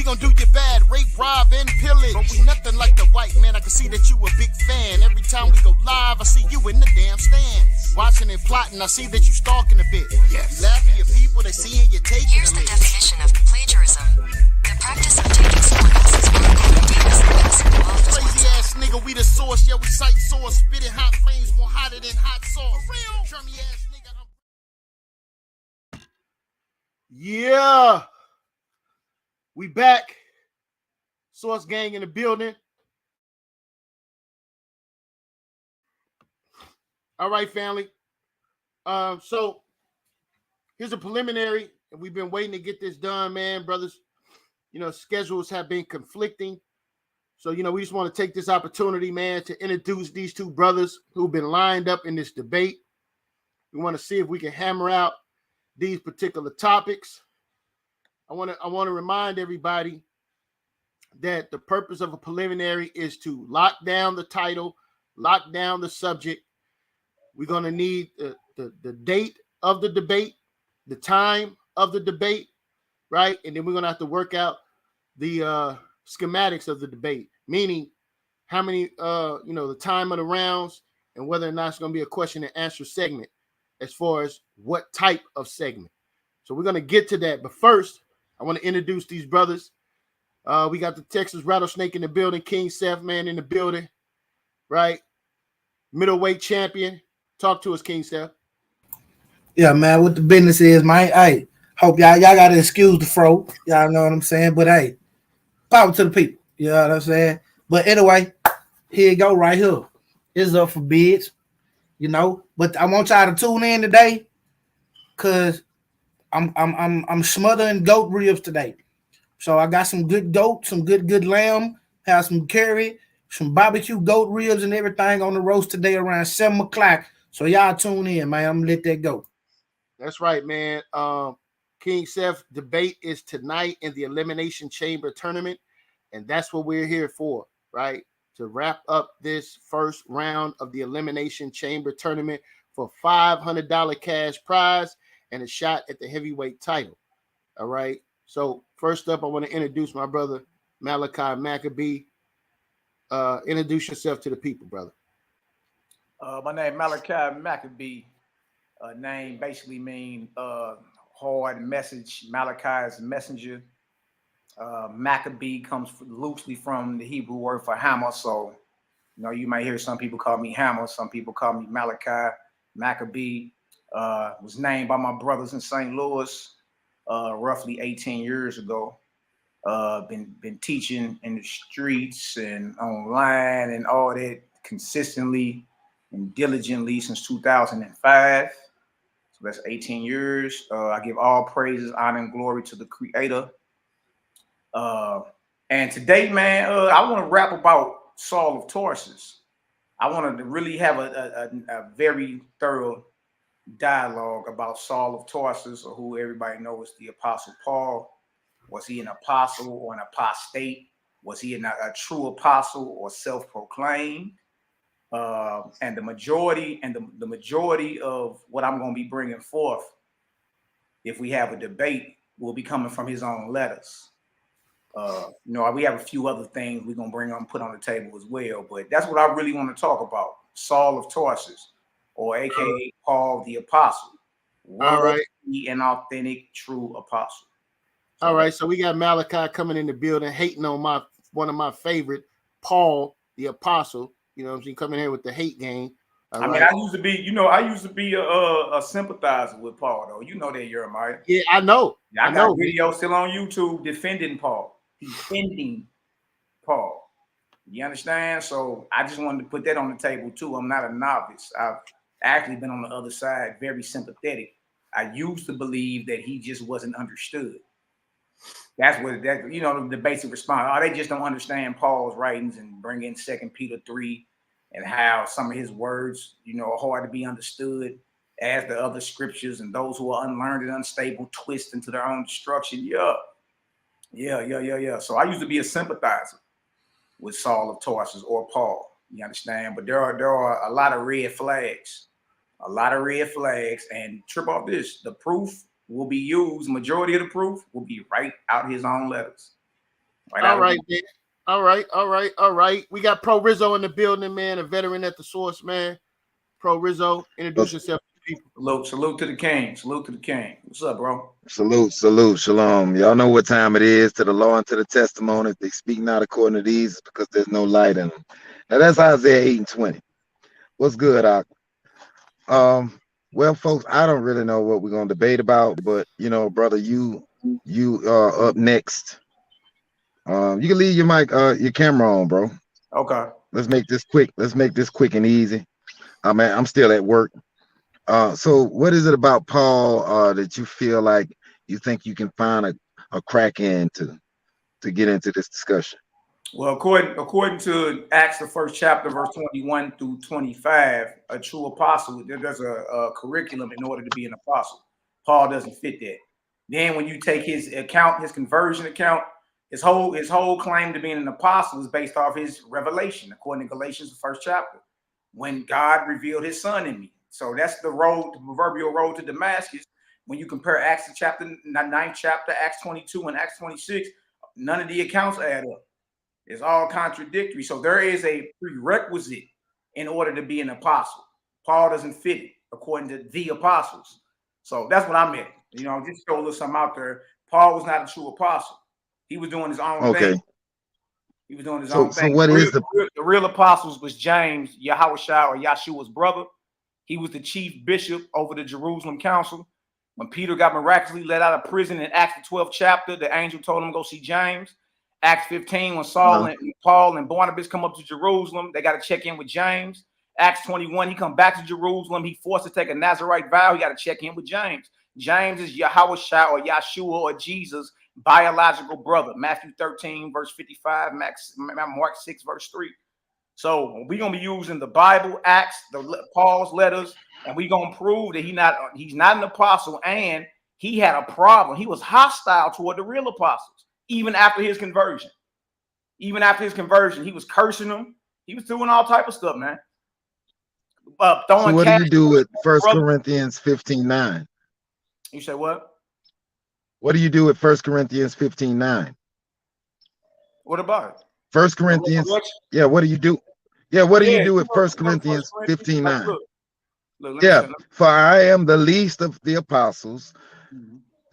We gon' do you bad, rape, rob, and pillage. But we nothing like the white man. I can see that you a big fan. Every time we go live, I see you in the damn stands. Watching and plotting, I see that you stalking a bit. Yes. You laughing at people, they seeing you taking. Here's the definition of plagiarism. The practice of taking someone else's article and passing it off as crazy ass nigga, we the source. Yeah, we cite source. Spitting hot flames more hotter than hot sauce. For real? Chummy ass nigga. Yeah. We back. Source gang in the building. All right, family. So here's a preliminary, and we've been waiting to get this done, man, brothers. You know, schedules have been conflicting. So, you know, we just want to take this opportunity, man, to introduce these two brothers who've been lined up in this debate. We want to see if we can hammer out these particular topics. I want to remind everybody that the purpose of a preliminary is to lock down the title, lock down the subject. We're going to need the date of the debate, the time of the debate, right? And then we're going to have to work out the schematics of the debate, meaning how many, the time of the rounds and whether or not it's going to be a question and answer segment as far as what type of segment. So we're going to get to that. But first, I want to introduce these brothers. We got the Texas Rattlesnake in the building, King Seth, man, in the building, right? Middleweight champion. Talk to us, King Seth. Yeah, man, what the business is, man. Hey, hope y'all got to excuse the fro. Y'all know what I'm saying? But hey, power to the people. You know what I'm saying? But anyway, here you go right here. It's up for bids, you know. But I want y'all to tune in today because I'm smothering goat ribs today. So I got some good goat, some good lamb, have some curry, some barbecue goat ribs and everything on the roast today around 7 o'clock. So y'all tune in, man. I'm gonna let that go. That's right, man. King Seth debate is tonight in the Elimination Chamber tournament, and that's what we're here for, right? To wrap up this first round of the Elimination Chamber tournament for $500 cash prize and a shot at the heavyweight title. All right. So first up, I want to introduce my brother Malaki Macabee. Introduce yourself to the people, brother. My name is Malaki Macabee. Name basically mean hard message. Malachi is messenger. Macabee comes loosely from the Hebrew word for hammer. So, you know, you might hear some people call me Hammer. Some people call me Malaki. Macabee was named by my brothers in St. Louis roughly 18 years ago. Been teaching in the streets and online and all that consistently and diligently since 2005. So that's 18 years. I give all praises, honor, and glory to the Creator. And today, man, I want to rap about Saul of Tarsus. I want to really have a very thorough dialogue about Saul of Tarsus, or who everybody knows the Apostle Paul. Was he an apostle or an apostate? Was he a true apostle or self-proclaimed? And the majority of what I'm going to be bringing forth, if we have a debate, will be coming from his own letters. We have a few other things we're going to put on the table as well, but that's what I really want to talk about. Saul of Tarsus, or AKA Paul the Apostle. All right. He an authentic, true apostle. So, all right. So we got Malaki coming in the building, hating on one of my favorite, Paul the Apostle. You know what I'm saying? Coming here with the hate game. I mean, I used to be a sympathizer with Paul, though. You know that, Jeremiah. Yeah, I know. I got videos still on YouTube defending Paul. Defending Paul. You understand? So I just wanted to put that on the table too. I'm not a novice. I've actually been on the other side, very sympathetic. I used to believe that he just wasn't understood. That's what the basic response. Oh, they just don't understand Paul's writings, and bring in 2 Peter 3 and how some of his words, are hard to be understood as the other scriptures, and those who are unlearned and unstable twist into their own destruction. Yeah. So I used to be a sympathizer with Saul of Tarsus or Paul. You understand? But there are a lot of red flags. And trip off this, the proof will be used. Majority of the proof will be right out his own letters. Right All out of right, man. All right. We got Proorizo in the building, man. A veteran at the source, man. Proorizo, introduce yourself to people. salute to the king. Salute to the king. What's up, bro? Salute, shalom. Y'all know what time it is. To the law and to the testimony. If they speak not according to these, it's because there's no light in them. Now that's Isaiah 8:20. What's good, Ak? Well, folks, I don't really know what we're gonna debate about, but brother, you up next. You can leave your mic, your camera on, bro. Okay. Let's make this quick. Let's make this quick and easy. I'm still at work. So what is it about Paul that you feel like you think you can find a crack in to get into this discussion? Well, according to Acts, the first chapter, verse 21 through 25, a true apostle, there's a curriculum in order to be an apostle. Paul doesn't fit that. Then when you take his account, his conversion account, his whole claim to being an apostle is based off his revelation, according to Galatians, the first chapter, when God revealed his son in me. So that's the proverbial road to Damascus. When you compare Acts chapter 9th chapter, Acts 22 and Acts 26, none of the accounts add up. It's all contradictory. So there is a prerequisite in order to be an apostle. Paul doesn't fit it according to the apostles. So that's what I meant. Just throw a little something out there. Paul was not a true apostle. He was doing his own thing. He was doing his own thing. So what is the real apostles was James, Yahushua or Yeshua's brother. He was the chief bishop over the Jerusalem council. When Peter got miraculously let out of prison in Acts the 12th chapter, the angel told him to go see James. Acts 15, when Saul and Paul and Barnabas come up to Jerusalem, they got to check in with James. Acts 21, he come back to Jerusalem. He forced to take a Nazarite vow. He got to check in with James. James is Yahushua or Yeshua or Jesus' biological brother. Matthew 13, verse 55, Mark 6, verse 3. So we're going to be using the Bible, Acts, Paul's letters, and we're going to prove that he's not an apostle, and he had a problem. He was hostile toward the real apostles. Even after his conversion, he was cursing them. He was doing all type of stuff, man. So what do you do with 1 Corinthians 15:9? You say what? What do you do with 1 Corinthians 15:9? What about it? 1 Corinthians. Yeah, what do you do? Yeah, what do you do with 1 Corinthians 15:9? Yeah, for I am the least of the apostles,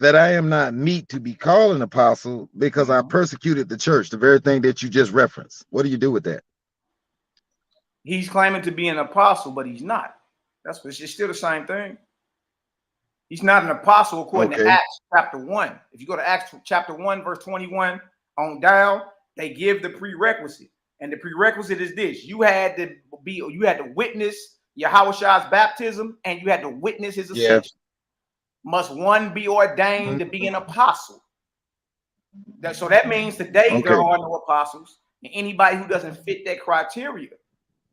that I am not meet to be called an apostle, because I persecuted the church, the very thing that you just referenced. What do you do with that? He's claiming to be an apostle, but he's not. It's still the same thing. He's not an apostle according to Acts chapter 1. If you go to Acts chapter 1, verse 21 on down, they give the prerequisite. And the prerequisite is this: you had to witness Yahushua's baptism, and you had to witness his ascension. Must one be ordained to be an apostle? So that means today there are no apostles, and anybody who doesn't fit that criteria,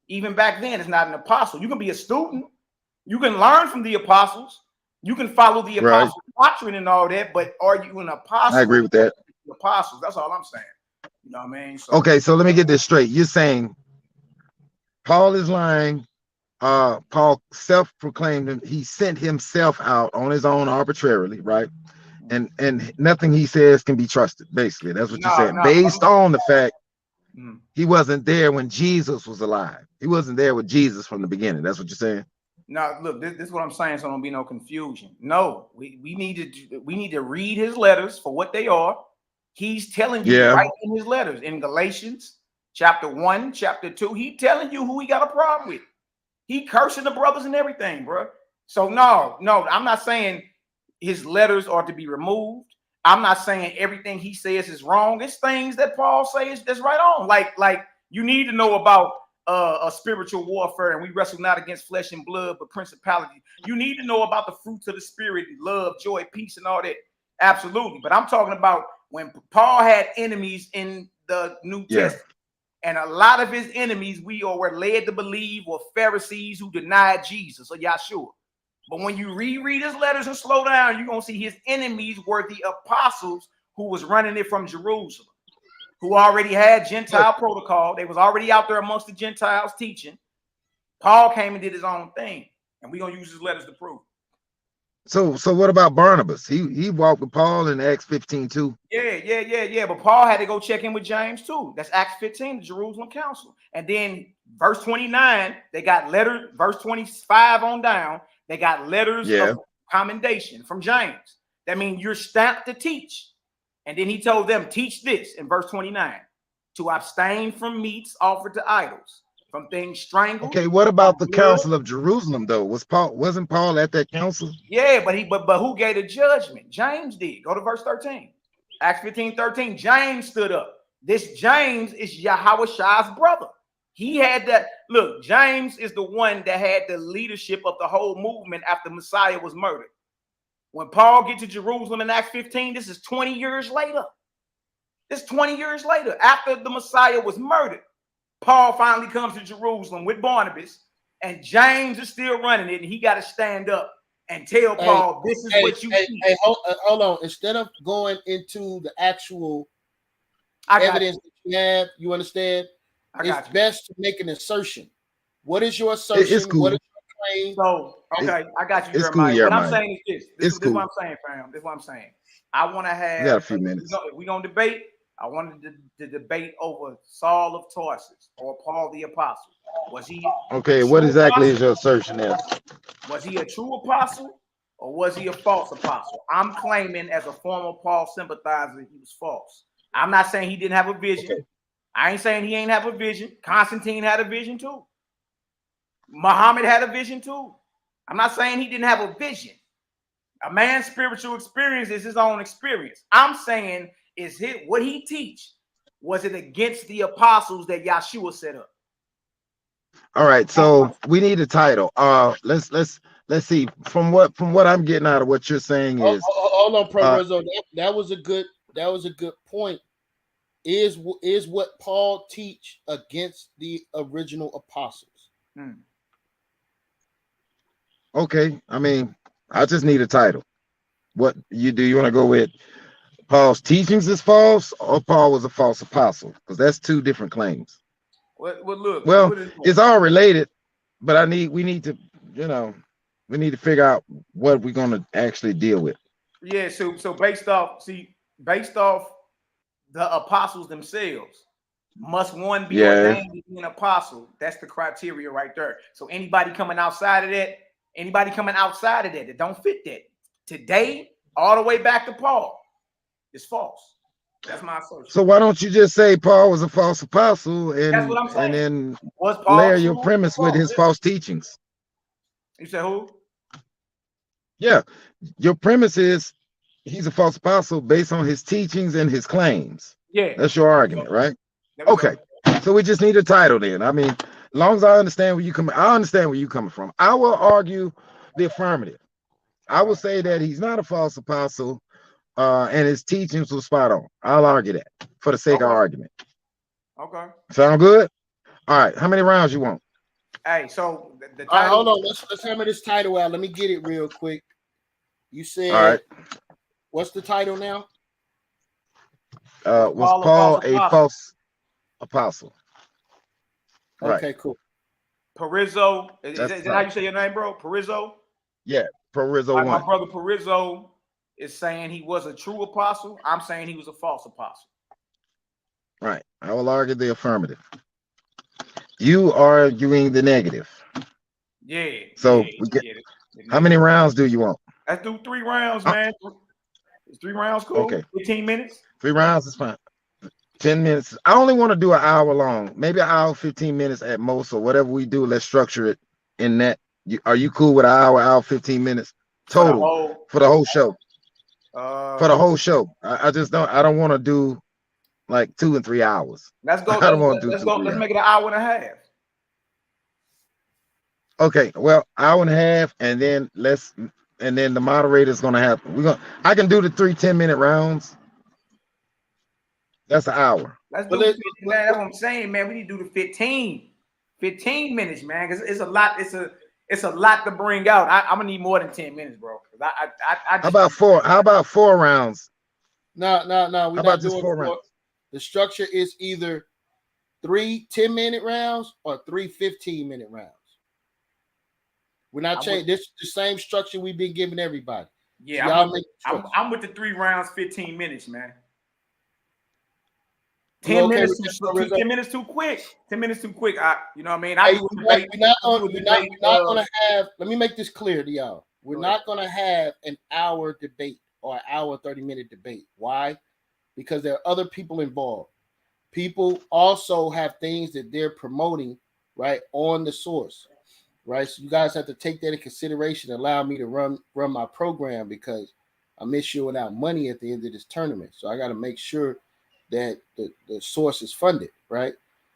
even back then, is not an apostle. You can be a student, you can learn from the apostles, you can follow the apostle doctrine and all that, but are you an apostle? I agree with that. Apostles, that's all I'm saying. You know what I mean? So let me get this straight. You're saying Paul is lying. Paul self-proclaimed him. He sent himself out on his own arbitrarily, right? And nothing he says can be trusted. Basically, that's what you're saying. Based on the fact he wasn't there when Jesus was alive. He wasn't there with Jesus from the beginning. That's what you're saying. Now, look, this is what I'm saying, so don't be no confusion. No, we need to read his letters for what they are. He's telling you right in his letters in Galatians chapter 1, chapter 2. He telling you who he got a problem with. He cursing the brothers and everything, bro. So no, I'm not saying his letters are to be removed. I'm not saying everything he says is wrong. It's things that Paul says that's right on. Like you need to know about a spiritual warfare, and we wrestle not against flesh and blood, but principality. You need to know about the fruits of the spirit, love, joy, peace, and all that. Absolutely. But I'm talking about when Paul had enemies in the New Testament. And a lot of his enemies were led to believe were Pharisees who denied Jesus or Yeshua. But when you reread his letters and slow down, you're going to see his enemies were the apostles who was running it from Jerusalem, who already had Gentile protocol. They was already out there amongst the Gentiles teaching. Paul came and did his own thing. And we're going to use his letters to prove. So what about Barnabas? He walked with Paul in Acts 15 too. Yeah. But Paul had to go check in with James too. That's Acts 15, the Jerusalem Council. And then verse 29, they got letters. Verse 25 on down, they got letters of commendation from James. That means you're stamped to teach. And then he told them, teach this in verse 29, to abstain from meats offered to idols, from things strangled. Okay, what about the Council of Jerusalem though? Wasn't Paul at that council? Yeah, but who gave the judgment? James did. Go to verse 13. Acts 15:13. James stood up. This James is Yahushua brother. He had that. Look, James is the one that had the leadership of the whole movement after Messiah was murdered. When Paul gets to Jerusalem in Acts 15, this is 20 years later. This is 20 years later. After the Messiah was murdered, Paul finally comes to Jerusalem with Barnabas, and James is still running it, and he got to stand up and tell Paul, this is what you teach. Hey, hold on. Instead of going into the actual evidence that you have, you understand? It's best to make an assertion. What is your assertion? It's cool. What is your claim? So, okay, I got you, it's Jeremiah. cool, Jeremiah. What I'm saying is this. This is what I'm saying, fam. This is what I'm saying. I want to have. We got a few minutes. We're going to debate. I wanted to debate over Saul of Tarsus or Paul the Apostle. Was he okay? What exactly is your assertion there? Was he a true apostle or was he a false apostle? I'm claiming as a former Paul sympathizer, he was false. I'm not saying he didn't have a vision. Okay. I ain't saying he ain't have a vision. Constantine had a vision too. Muhammad had a vision too. I'm not saying he didn't have a vision. A man's spiritual experience is his own experience. I'm saying, is it what he teach? Was it against the apostles that Yahshua set up? All right, so we need a title. Let's see. From what I'm getting out of what you're saying is, hold on, Proorizo. That was a good point. Is what Paul teach against the original apostles? Okay, I mean, I just need a title. What you want to go with? Paul's teachings is false, or Paul was a false apostle? Because that's two different claims. Well, it's all related, but we need to figure out what we're going to actually deal with. Yeah, so based off the apostles themselves, must one be ordained to be an apostle? That's the criteria right there. So anybody coming outside of that that don't fit that today, all the way back to Paul, is false. That's my assertion. So why don't you just say Paul was a false apostle That's what I'm saying. And then layer your premise with his false teachings? You said who? Yeah, your premise is he's a false apostle based on his teachings and his claims. Yeah, that's your argument, right? Okay, so we just need a title then. I mean, as long as I understand where you come, I understand where you coming from. I will argue the affirmative. I will say that he's not a false apostle. And his teachings were spot on. I'll argue that for the sake of argument. Okay. Sound good? All right. How many rounds you want? Hey, so the title. Right, hold on. Let's hammer this title out. Let me get it real quick. You said. All right. What's the title now? Was Paul a false apostle? Okay, cool. Proorizo. Is that how you say your name, bro? Proorizo? Yeah, Proorizo1. My brother Proorizo is saying he was a true apostle. I'm saying he was a false apostle. Right. I will argue the affirmative. You are arguing the negative. Yeah. So we get how many rounds do you want? Let's do 3 rounds, man. Is 3 rounds cool? Okay. 15 minutes? 3 rounds is fine. 10 minutes. I only want to do an hour long, maybe an hour, 15 minutes at most, or whatever we do. Let's structure it in that. Are you cool with an hour, 15 minutes total for the whole show? For the whole show. I don't want to do like 2 and 3 hours. Let's go. Let's make it an hour and a half. Okay, well, hour and a half, and then the moderator's gonna have I can do the 3 10-minute rounds. That's an hour. Let's do 15, man. That's what I'm saying, man. We need to do the 15 minutes, man, because it's a lot. It's a lot to bring out. I'm gonna need more than 10 minutes, bro. How about 4? How about 4 rounds? No. We're not doing 4 rounds. The structure is either 3 10-minute rounds or 3 15-minute rounds. We're not changing. This is the same structure we've been giving everybody. Yeah, so y'all make I'm with the 3 rounds, 15 minutes, man. You 10 okay minutes with too, that, Proorizo? 10 minutes too quick. 10 minutes too quick. You know what I mean? Hey, do a debate. we're not gonna have. Let me make this clear to y'all. We're Go not gonna have an hour debate or an hour 30-minute debate. Why? Because there are other people involved. People also have things that they're promoting right on the source, right? So you guys have to take that in consideration. Allow me to run my program because I'm issuing out money at the end of this tournament. So I got to make sure that the source is funded, right?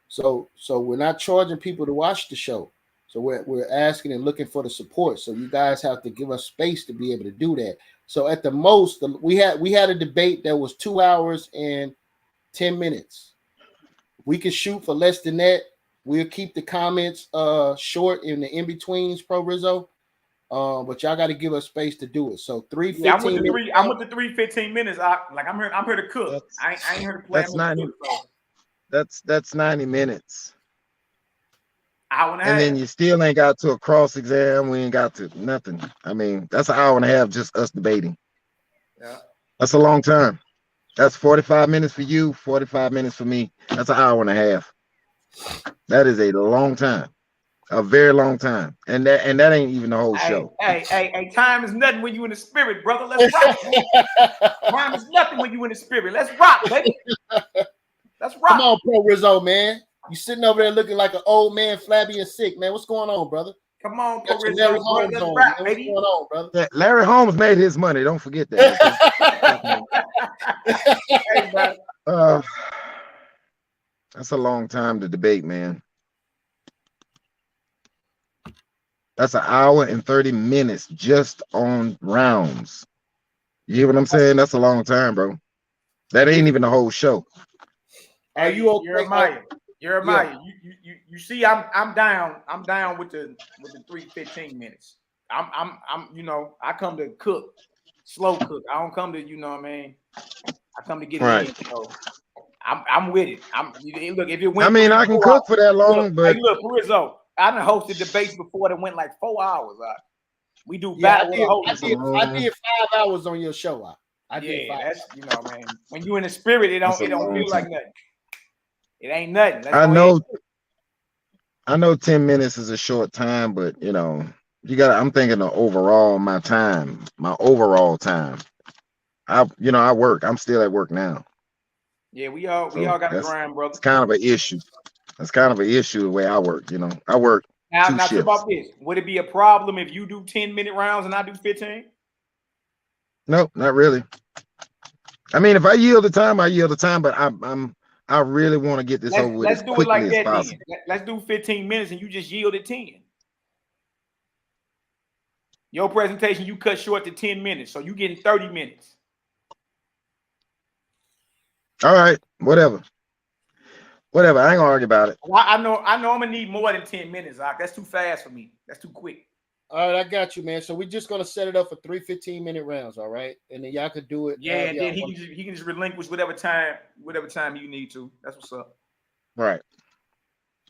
So we're not charging people to watch the show. So we're asking and looking for the support. So you guys have to give us space to be able to do that. So at the most, we had a debate that was 2 hours and 10 minutes. We can shoot for less than that. We'll keep the comments short in the in-betweens, Proorizo. But y'all got to give us space to do it. So 3:15. Yeah, I'm with the 3:15 minutes. I'm here to cook. I ain't here to play. That's 90. That's 90 minutes. Hour and a half. And then you still ain't got to a cross exam. We ain't got to nothing. I mean, that's an hour and a half just us debating. Yeah. That's a long time. That's 45 minutes for you, 45 minutes for me. That's an hour and a half. That is a long time. A very long time. And that ain't even the whole show. Hey, time is nothing when you in the spirit, brother. Let's rock. Time is nothing when you in the spirit. Let's rock, baby. Let's rock. Come on, Proorizo, man. You sitting over there looking like an old man, flabby and sick, man. What's going on, brother? Come on, Proorizo. Larry Holmes let's on, rock, man. baby. What's going on, brother? Yeah, Larry Holmes made his money. Don't forget that. Hey, man. That's a long time to debate, man. That's an hour and 30 minutes just on rounds. You hear what I'm saying? That's a long time, bro. That ain't even the whole show. Are you okay? Jeremiah? Yeah. You see, I'm down with the 3:15 minutes. I'm I come to cook, slow cook. I don't come to, you know what I mean? I come to get it in. So I'm with it. Look, if it went, I mean, I can cook for that long, but hey, look, Proorizo, I done hosted debates before that went like 4 hours. We do Yeah, battle with a host. I did 5 hours on your show. I did 5 that's, you know, man. When you in the spirit, it don't feel like nothing. It ain't nothing. I know 10 minutes is a short time, but you know, I'm thinking of overall my overall time. I work. I'm still at work now. Yeah, we all got to grind, brother. It's kind of an issue. That's kind of an issue the way I work, you know. I work now shifts. About this. Would it be a problem if you do 10-minute rounds and I do 15? Nope, not really. I mean, if I yield the time, I yield the time, but I really want to get this over with as quickly as possible. Let's do 15 minutes and you just yielded 10. Your presentation, you cut short to 10 minutes, so you getting 30 minutes. All right, whatever. I ain't gonna argue about it. I know I'm gonna need more than 10 minutes, Doc. That's too fast for me. That's too quick. All right, I got you, man. So we're just gonna set it up for 3 15-minute rounds, all right? And then y'all could do it. Yeah, and then he can just relinquish whatever time you need to. That's what's up. Right.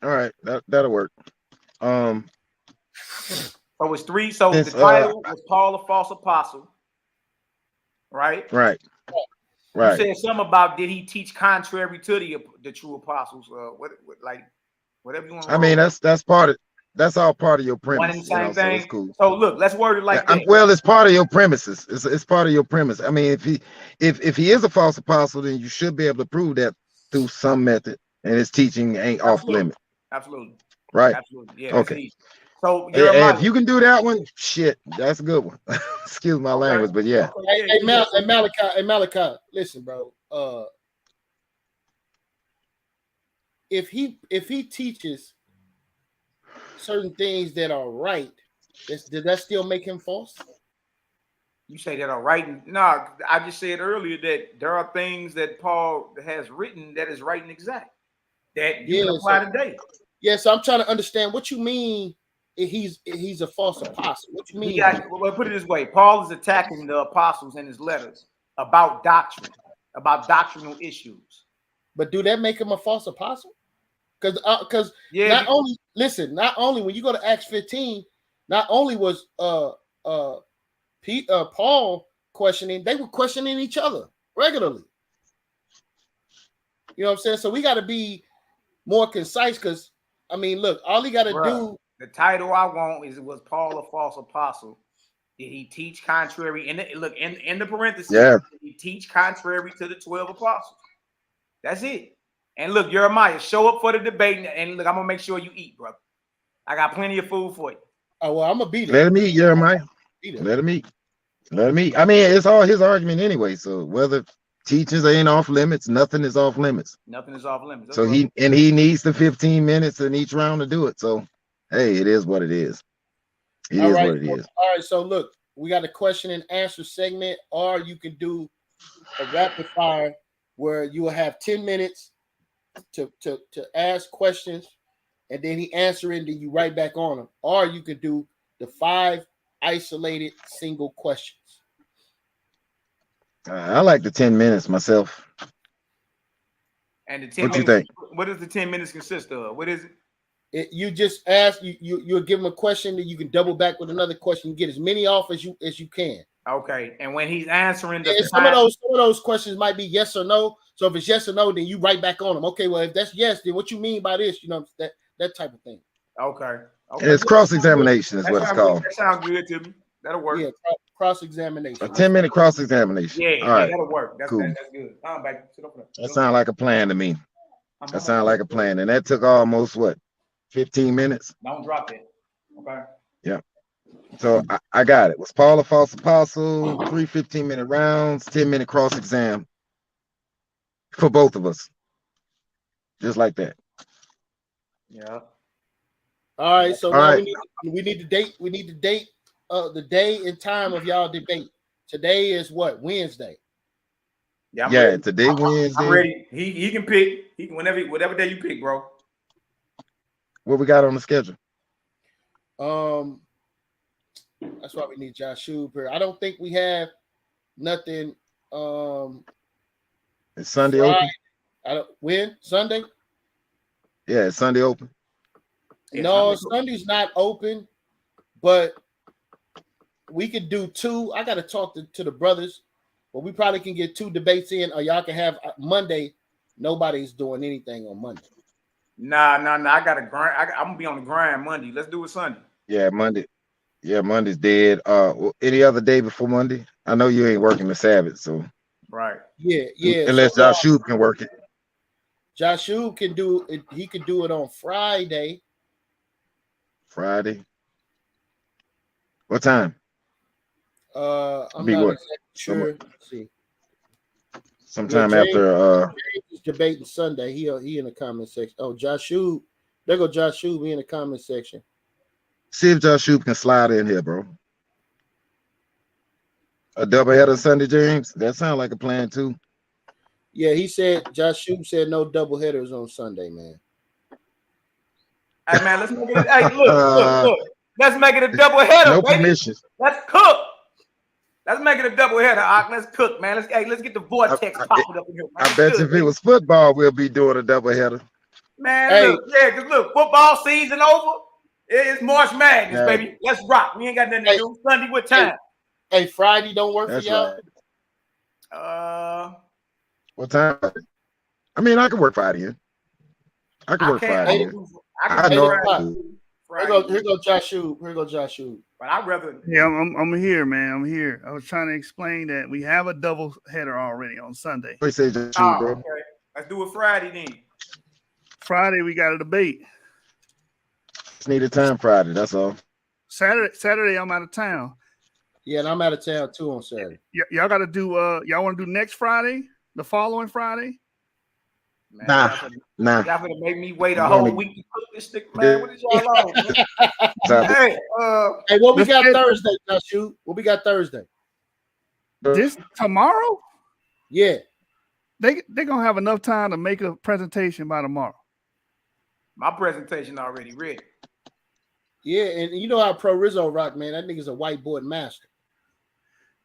All right, that'll work. So it's 3. So the title was Paul the False Apostle, right? Right. You said something about did he teach contrary to the true apostles? Whatever you want. I mean, that's all part of your premise. One and the same thing. So it's cool. So look, let's word it like that. Well, it's part of your premises. It's part of your premise. I mean, if he is a false apostle, then you should be able to prove that through some method, and his teaching ain't off limit. Absolutely. Right. Absolutely. Yeah. Okay. So if you can do that one, shit, that's a good one. Excuse my language, but yeah. Hey, Malaki, listen, bro. If he teaches certain things that are right, does that still make him false? You say that are right? No, I just said earlier that there are things that Paul has written that is right and exact that you can apply today. Yeah, so I'm trying to understand what you mean. He's a false apostle. What you mean? Well, put it this way: Paul is attacking the apostles in his letters about doctrine, about doctrinal issues. But do that make him a false apostle? Because not only when you go to Acts 15, not only was Paul questioning, they were questioning each other regularly. You know what I'm saying? So we got to be more concise because, I mean, look, all he got to do. The title I want is, was Paul a false apostle? Did he teach contrary? And look, in the parentheses, did he teach contrary to the 12 apostles? That's it. And look, Jeremiah, show up for the debate. And look, I'm going to make sure you eat, brother. I got plenty of food for you. Oh, well, I'm going to beat it. Let him eat, Jeremiah. Let him eat. Let him eat. I mean, it's all his argument anyway. So whether teachings ain't off limits, nothing is off limits. Nothing is off limits. That's so right. he needs the 15 minutes in each round to do it. So, hey, it is what it is. It is what it is. All right. So look, we got a question and answer segment, or you can do a rapid fire where you will have 10 minutes to ask questions, and then he answer it, and then you write back on them. Or you could do the 5 isolated single questions. I like the 10 minutes myself. And the 10 what minutes, you think? What does the 10 minutes consist of? What is it? You just ask, you'll give him a question, that you can double back with another question. You get as many off as you can. Okay. And when he's answering some of those questions might be yes or no. So if it's yes or no, then you write back on them. Okay, well, if that's yes, then what you mean by this? You know, that type of thing. Okay. It's cross-examination is what it's called. That sounds good to me. That'll work. Yeah, cross-examination. A 10-minute cross-examination. Yeah, all right. That'll work. Cool. That's good. That sounds like a plan to me. That sounds like a plan. And that took almost, 15 minutes? Don't drop it. Okay. Yeah. So I got it. Was Paul a false apostle? 3 15-minute rounds, 10-minute cross-exam for both of us. Just like that. Yeah. All right. So now we need to date. We need to date the day and time of y'all debate. Today is what? Wednesday. Yeah, today Wednesday. I'm ready. He can pick. He can whatever day you pick, bro. What we got on the schedule? That's why we need Josh Shube here. I don't think we have nothing. Is Sunday open? When? Sunday? Yeah, it's Sunday open. No, Sunday's not open, but we could do 2. I got to talk to the brothers, but we probably can get 2 debates in, or y'all can have Monday. Nobody's doing anything on Monday. Nah. I got to grind. I'm gonna be on the grind Monday. Let's do it Sunday. Yeah, Monday. Yeah, Monday's dead. Any other day before Monday? I know you ain't working the Sabbath, so right. Yeah. Unless Josh Shube can work it. Josh Shube can do it. He could do it on Friday. Friday. What time? I'm not exactly sure. Let's see. Sometime after James is debating Sunday. He in the comment section. Oh, Josh Shube. There go Josh Shube. He in the comment section. See if Josh Shube can slide in here, bro. A doubleheader Sunday, James. That sounds like a plan too. Yeah, he said Josh Shube said no doubleheaders on Sunday, man. Hey man, let's make it. Hey, look. Let's make it a doubleheader. No baby. permissions. Let's cook. Let's make it a doubleheader. Let's cook, man. Let's get the vortex popping up in here. I bet you if it was football, we'll be doing a doubleheader. Man, look, football season over. It's March Madness, baby. Let's rock. We ain't got nothing to do. Sunday, what time? Hey, Friday don't work for y'all. Right. What time? I mean, I can work Friday in. I can work Friday in. I know. Here go Josh Shube. But I'd rather. Yeah, I'm here, man. I'm here. I was trying to explain that we have a double header already on Sunday. Say Josh Shube, bro. Okay. Let's do it Friday then. Friday we got a debate. Just need a time Friday. That's all. Saturday I'm out of town. Yeah, and I'm out of town too on Saturday. Y'all got to do. Y'all want to do next Friday? The following Friday? Man, nah. Y'all gonna make me wait a whole week to cook this stick, man. What is y'all on? Hey, what we got Thursday, Josh Shube? What we got Thursday? This tomorrow? Yeah. They're gonna have enough time to make a presentation by tomorrow. My presentation already ready. Yeah, and you know how Proorizo rock, man. That nigga's a whiteboard master.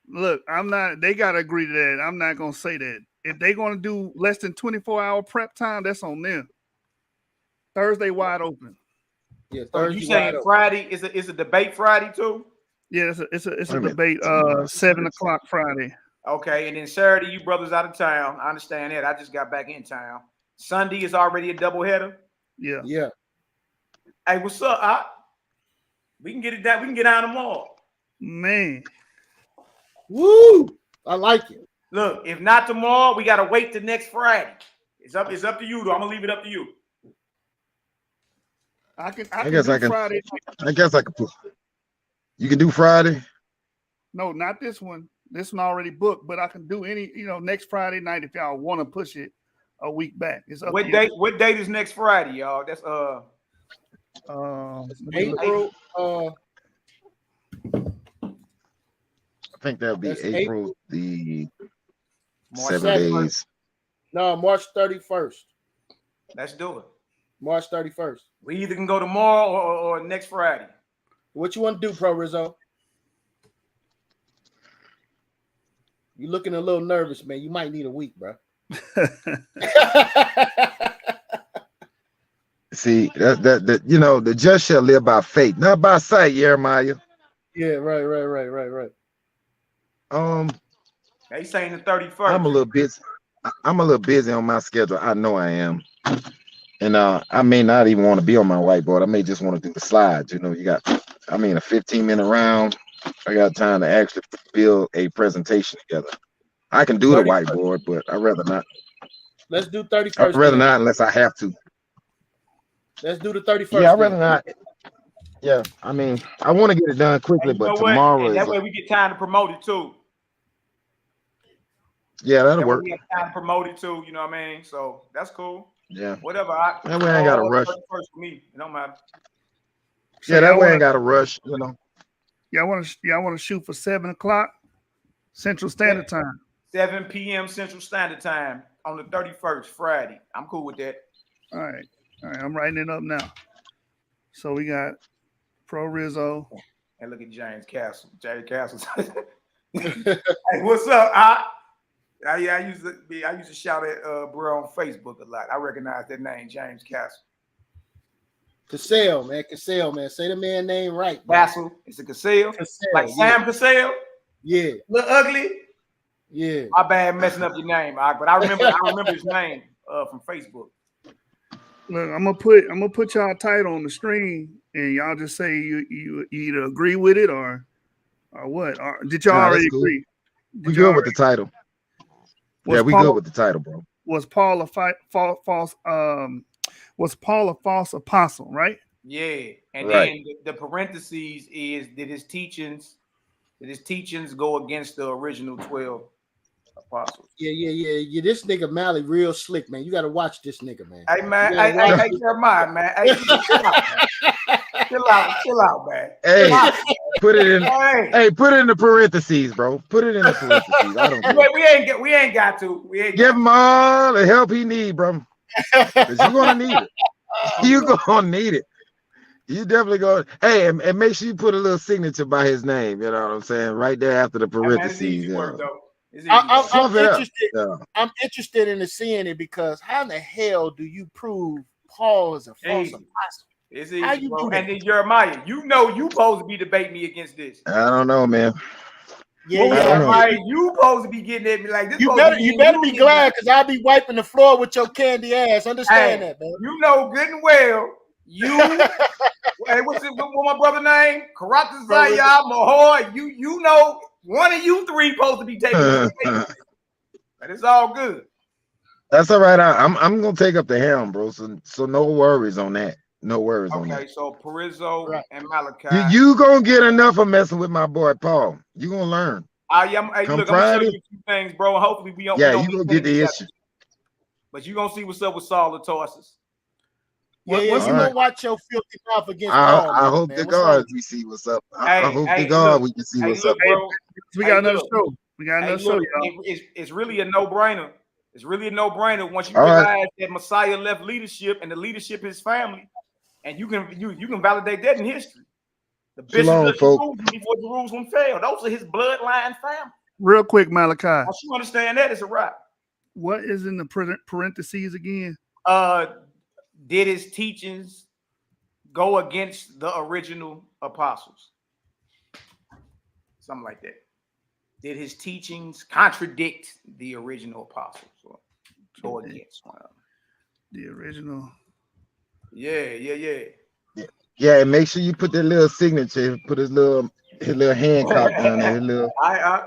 Look, I'm not. They gotta agree to that. I'm not gonna say that. If they're gonna do less than 24-hour prep time, that's on them. Thursday wide open. Yeah, So Thursday. you saying Friday is a debate Friday too? Yeah, it's a Wait a minute. debate. 7 o'clock Friday. Okay, and then Saturday you brothers out of town. I understand that. I just got back in town. Sunday is already a doubleheader. Yeah. Yeah. Hey, what's up? We can get it down. We can get down tomorrow. Man. Woo! I like it. Look, if not tomorrow, we gotta wait till next Friday. It's up to you, though. I'm gonna leave it up to you. I can guess do I can. Friday. I guess I could put. You can do Friday. No, not this one. This one already booked, but I can do any, next Friday night if y'all want to push it a week back. It's up What to date? What date is next Friday, y'all? That's April. I think that'll be That's April the March 7 7th. days. No, March 31st. Let's do it. March 31st. We either can go tomorrow or next Friday. What you want to do, Proorizo? You looking a little nervous, man. You might need a week, bro. See, that the just shall live by faith, not by sight, Jeremiah. Yeah, right. They saying the 31st. I'm a little busy. I'm a little busy on my schedule. I know I am. And I may not even want to be on my whiteboard. I may just want to do the slides. You got a 15-minute round. I got time to actually build a presentation together. I can do the 31st. whiteboard, but I'd rather not. Let's do 31st. I'd rather then. not unless I have to. Let's do the 31st. Yeah, I'd rather not. Yeah, I want to get it done quickly, And you but know what? tomorrow And is. that way we get time to promote it too. Yeah, that'll That way work. we have time to promote it too. You know what I mean? So that's cool. Yeah. Whatever. That way I ain't got to rush. 31st for me. It don't matter. Yeah, that way I ain't got to rush. Y'all want to shoot for 7 o'clock Central Standard Time. 7 p.m. Central Standard Time on the 31st, Friday. I'm cool with that. All right. I'm writing it up now. So we got Proorizo. And look at James Castle. James Castle. Hey, what's up? I used to shout at bro on Facebook a lot. I recognize that name, James Castle. Cassell, man. Say the man name right. Bro. Castle. It's a Cassell. Like Sam Cassell. Yeah. Look ugly. Yeah. My bad messing up your name, but I remember his name from Facebook. Look, I'm gonna put y'all title on the screen, and y'all just say you either agree with it or what? Or did y'all already agree? We good with the title. Yeah, we good with the title, bro. Was Paul a false? Was Paul a false apostle? Right. Yeah, and right. Then the parentheses is did his teachings go against the original 12 apostles? Yeah. This nigga Mally real slick, man. You got to watch this nigga, man. Hey, man. Hey, Jeremiah, man. Hey, chill out, man. Hey, put it in. Hey, put it in the parentheses, bro. Put it in the parentheses. I don't know. We ain't got to. Give him all the help he need, bro. Because you're gonna need it. You're gonna need it. You definitely go. Hey, and make sure you put a little signature by his name. You know what I'm saying? Right there after the parentheses. I'm interested in seeing it because how in the hell do you prove Paul is a false apostle? It's easy, how you bro. And then Jeremiah, you supposed to be debating me against this. I don't know, man. Yeah, Jeremiah, you supposed to be getting at me like this. You better be glad because I'll be wiping the floor with your candy ass. Understand that, man. You know good and well. Hey, what's my brother name? Karate Zaya Mahor. You know one of you three supposed to be taking this. But it's all good. That's all right. I'm gonna take up the helm, bro. So no worries on that. No worries on that. Okay, so Proorizo and Malaki. You gonna get enough of messing with my boy Paul. You gonna learn. Hey, look, I'm gonna show you a few things, bro. Hopefully we don't. Yeah, you gonna get the issue. But you gonna see what's up with Saul of Tarsus. Yeah, you gonna watch your filthy mouth against Paul. I hope to God we see what's up. I hope to God we can see what's up. Bro. We got another show. It's really a no-brainer. It's really a no-brainer once you realize that Messiah left leadership and the leadership is family, and you can validate that in history. The bishops of Jerusalem before Jerusalem fell. Those are his bloodline family. Real quick, Malaki. Once you understand that, it's a wrap. What is in the parentheses again? Did his teachings go against the original apostles? Something like that. Did his teachings contradict the original apostles or go against one of them? The original. Yeah. Yeah, and make sure you put that little signature, put his little Hancock down there, his little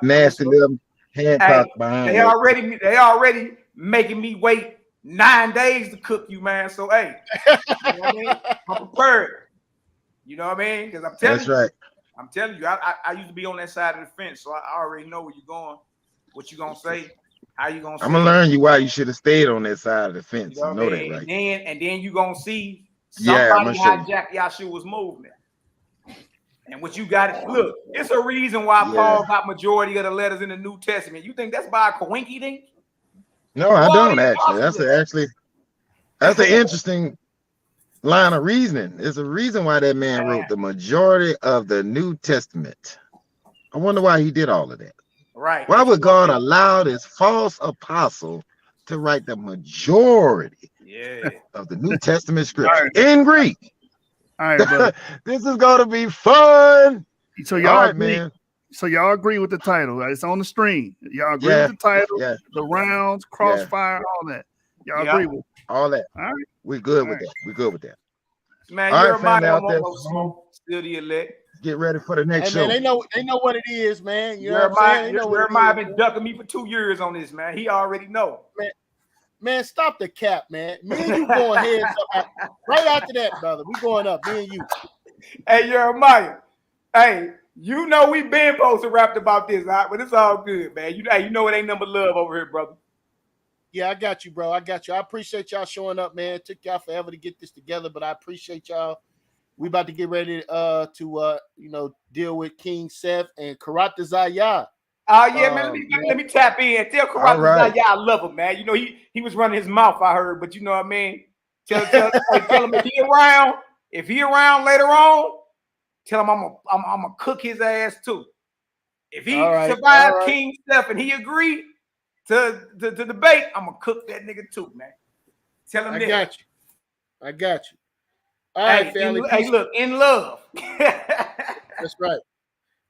nasty little Hancock behind they it. they already making me wait 9 days to cook you, man. So hey, you know what I mean? I'm prepared. You know what I mean? Because I'm telling That's you, right. I'm telling you, I used to be on that side of the fence, so I already know where you're going, what you gonna say, how you gonna say. I'm gonna learn you why you should have stayed on that side of the fence. You know You know what I mean? that, right? And then you gonna see Yeah, I'm somebody gonna show you. hijack Yahshua's movement. And what you got, look, it's a reason why Yeah. Paul got majority of the letters in the New Testament. You think that's by a coinky-dink? No, I Why don't are you actually. That's an interesting line of reasoning. There's a reason why that man wrote the majority of the New Testament. I wonder why he did all of that. Right. Why would God allow this false apostle to write the majority of the New Testament scripture in Greek? All right, brother. This is gonna be fun. So y'all agree, man. So y'all agree with the title, right? It's on the stream. Y'all agree with the title, the rounds, crossfire, all that. Y'all agree with all that. All right. We're good with that. We're good with that. Man, all you're right, family out there. Smoke, still the elect. Get ready for the next man, show. they know what it is, man. You know what I'm saying? They know Jeremiah been ducking me for 2 years on this, man. He already know. Man, stop the cap, man. Me and you going heads up. Right after that, brother, we going up. Me and you. Hey, Jeremiah. Hey, you know we been supposed to rap about this, right? But it's all good, man. You know it ain't number love over here, brother. Yeah, I got you, bro. I got you. I appreciate y'all showing up, man. It took y'all forever to get this together, but I appreciate y'all. We about to get ready to deal with King Seth and Karate Zaya. Oh yeah, man. Let me tap in. Tell Karate Zaya I love him, man. You know he was running his mouth, I heard, but you know what I mean. Tell him if he around. If he around later on, tell him I'm gonna cook his ass too. If he survived King Seth and he agreed to debate, I'm gonna cook that nigga too, man. Tell him that. I got you. All right, family. Hey, look, in love. That's right.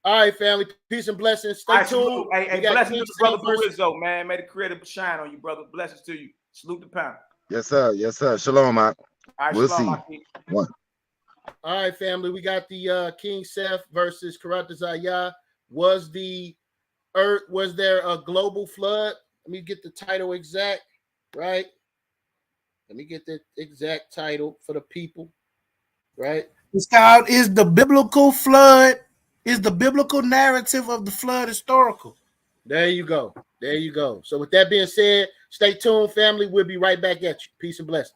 All right, family. Peace and blessings. Stay tuned. Hey, blessings to the brother Proorizo, man. May the creator shine on you, brother. Blessings to you. Salute the panel. Yes, sir. Yes, sir. Shalom, Mike. Right, we'll shalom, see. One. All right, family. We got the King Seth versus Karate Zaya. Was there a global flood? Let me get the title exact, right? Let me get the exact title for the people, right? It's called Is the Biblical Flood, is the biblical narrative of the flood historical? There you go. There you go. So with that being said, stay tuned, family. We'll be right back at you. Peace and blessings.